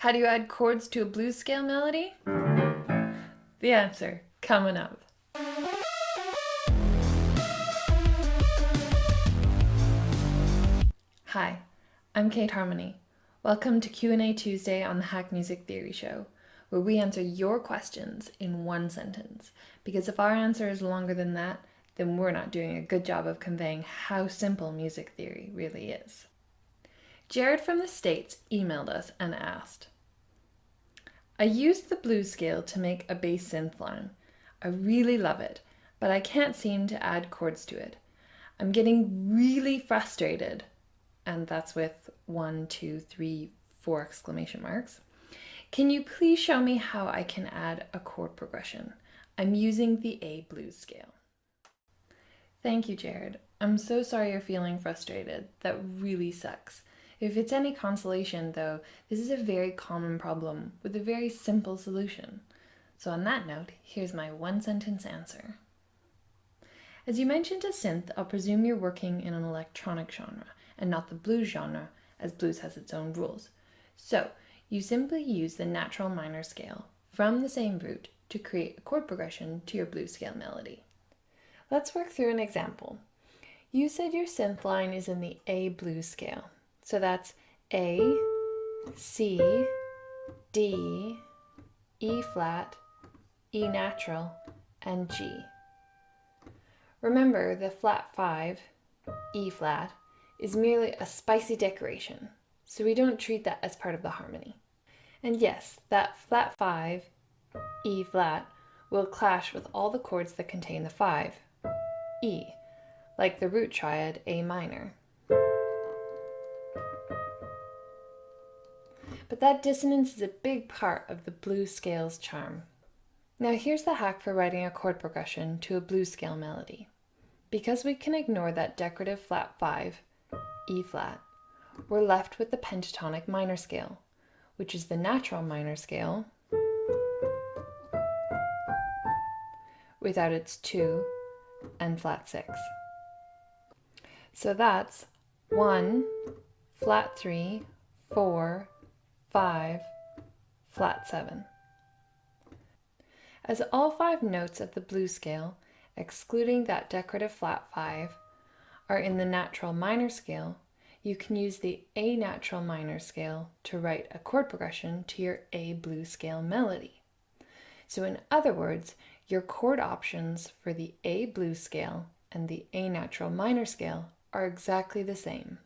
How do you add chords to a blues scale melody? The answer, coming up. Hi, I'm Kate Harmony. Welcome to Q&A Tuesday on the Hack Music Theory Show, where we answer your questions in one sentence. Because if our answer is longer than that, then we're not doing a good job of conveying how simple music theory really is. Jared from the States emailed us and asked, I used the blues scale to make a bass synth line. I really love it, but I can't seem to add chords to it. I'm getting really frustrated, and that's with 1, 2, 3, 4 exclamation marks. Can you please show me how I can add a chord progression? I'm using the A blues scale. Thank you, Jared. I'm so sorry you're feeling frustrated. That really sucks. If it's any consolation, though, this is a very common problem with a very simple solution. So on that note, here's my one-sentence answer. As you mentioned a synth, I'll presume you're working in an electronic genre and not the blues genre, as blues has its own rules. So you simply use the natural minor scale from the same root to create a chord progression to your blues scale melody. Let's work through an example. You said your synth line is in the A blues scale. So that's A, C, D, E flat, E natural, and G. Remember, the flat 5, E flat, is merely a spicy decoration, so we don't treat that as part of the harmony. And yes, that flat 5, E flat, will clash with all the chords that contain the 5, E, like the root triad A minor. But that dissonance is a big part of the blues scale's charm. Now here's the hack for writing a chord progression to a blues scale melody. Because we can ignore that decorative flat 5, E flat, we're left with the pentatonic minor scale, which is the natural minor scale without its 2 and flat 6. So that's 1, flat 3, 4, 5, flat 7. As all 5 notes of the blues scale, excluding that decorative flat 5, are in the natural minor scale, you can use the A natural minor scale to write a chord progression to your A blues scale melody. So in other words, your chord options for the A blues scale and the A natural minor scale are exactly the same.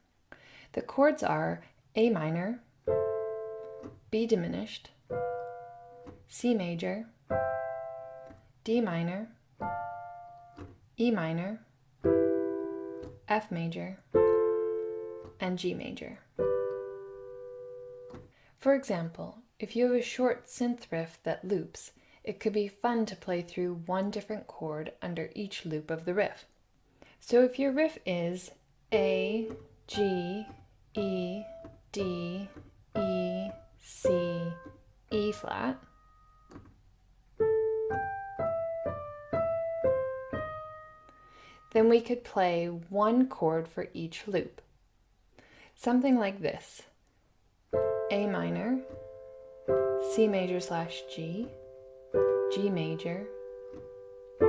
The chords are A minor, B diminished, C major, D minor, E minor, F major, and G major. For example, if you have a short synth riff that loops, it could be fun to play through one different chord under each loop of the riff. So if your riff is A, G, E, D, E, C, E flat, then we could play one chord for each loop. Something like this: A minor, C major slash G, G major,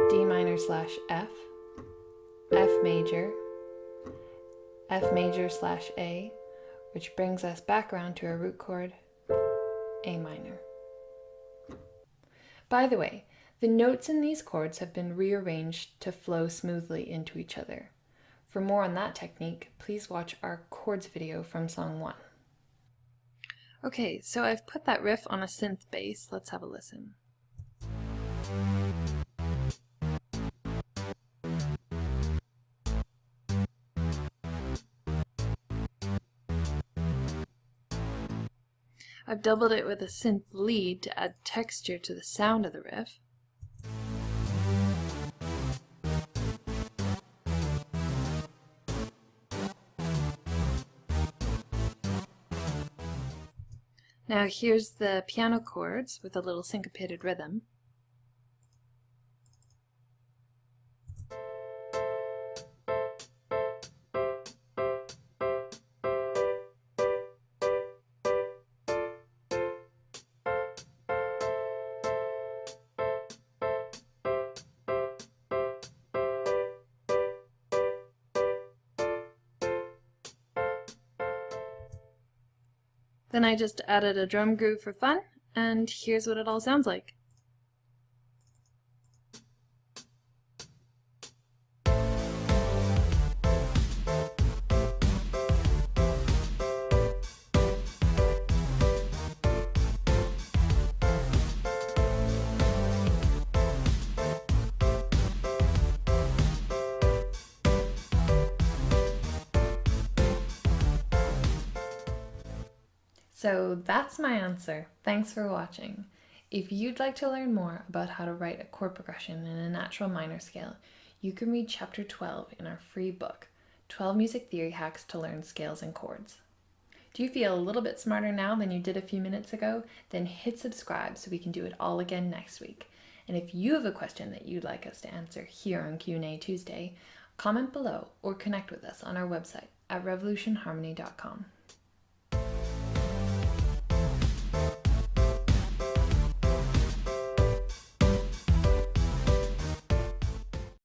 D minor slash F, F major, F major slash A, which brings us back around to our root chord, A minor. By the way, the notes in these chords have been rearranged to flow smoothly into each other. For more on that technique, please watch our chords video from song 1. Okay, so I've put that riff on a synth bass. Let's have a listen. I've doubled it with a synth lead to add texture to the sound of the riff. Now here's the piano chords with a little syncopated rhythm. Then I just added a drum groove for fun, and here's what it all sounds like. So that's my answer. Thanks for watching. If you'd like to learn more about how to write a chord progression in a natural minor scale, you can read chapter 12 in our free book, 12 Music Theory Hacks to Learn Scales and Chords. Do you feel a little bit smarter now than you did a few minutes ago? Then hit subscribe so we can do it all again next week. And if you have a question that you'd like us to answer here on Q&A Tuesday, comment below or connect with us on our website at revolutionharmony.com.